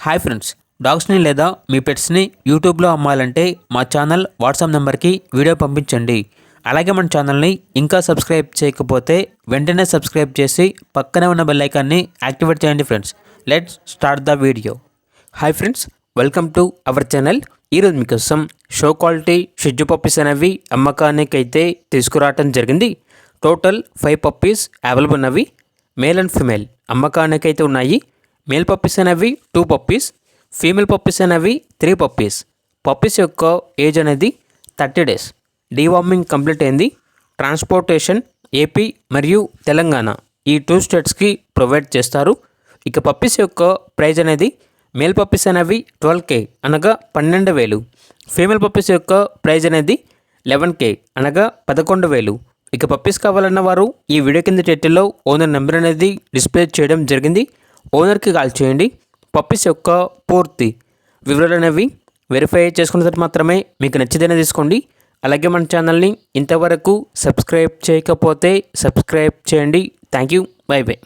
Hi friends, డాగ్స్ని లేదా మీ పెట్స్ని యూట్యూబ్లో అమ్మాలంటే మా ఛానల్ వాట్సాప్ నెంబర్కి వీడియో పంపించండి. అలాగే మన ఛానల్ని ఇంకా సబ్స్క్రైబ్ చేయకపోతే వెంటనే సబ్స్క్రైబ్ చేసి పక్కనే ఉన్న బెల్ ఐకాన్ని యాక్టివేట్ చేయండి friends. Let's start the video. Hi friends, welcome to our channel. ఈరోజు మీకోసం షో క్వాలిటీ షిట్జు పప్పీస్ అనేవి అమ్మకానికి అయితే తీసుకురావటం జరిగింది. టోటల్ 5 పప్పీస్ అవైలబుల్ ఉన్నవి. మేల్ అండ్ ఫిమేల్ అమ్మకానికి అయితే ఉన్నాయి. మేల్ పప్పీస్ అనేవి 2 పప్పీస్, ఫీమేల్ పప్పీస్ అనేవి 3 పప్పీస్. పప్పీస్ యొక్క ఏజ్ అనేది 30 days. డీవార్మింగ్ కంప్లీట్ అయింది. ట్రాన్స్పోర్టేషన్ ఏపీ మరియు తెలంగాణ ఈ 2 స్టేట్స్కి ప్రొవైడ్ చేస్తారు. ఇక పప్పీస్ యొక్క ప్రైజ్ అనేది మేల్ పప్పీస్ అనేవి 12K అనగా 12,000. ఫీమేల్ పప్పీస్ యొక్క ప్రైజ్ అనేది 11K అనగా 11,000. ఇక పప్పీస్ కావాలన్న వారు ఈ వీడియో కింద టైటిల్లో ఓనర్ నెంబర్ అనేది డిస్ప్లే చేయడం జరిగింది. ఓనర్కి కాల్ చేయండి. పప్పీస్ యొక్క పూర్తి వివరాలు అనేవి వెరిఫై చేసుకున్న తర్వాత మాత్రమే మీకు నచ్చితేనే తీసుకోండి. అలాగే మన ఛానల్ని ఇంతవరకు సబ్స్క్రైబ్ చేయకపోతే సబ్స్క్రైబ్ చేయండి. Thank you. By by.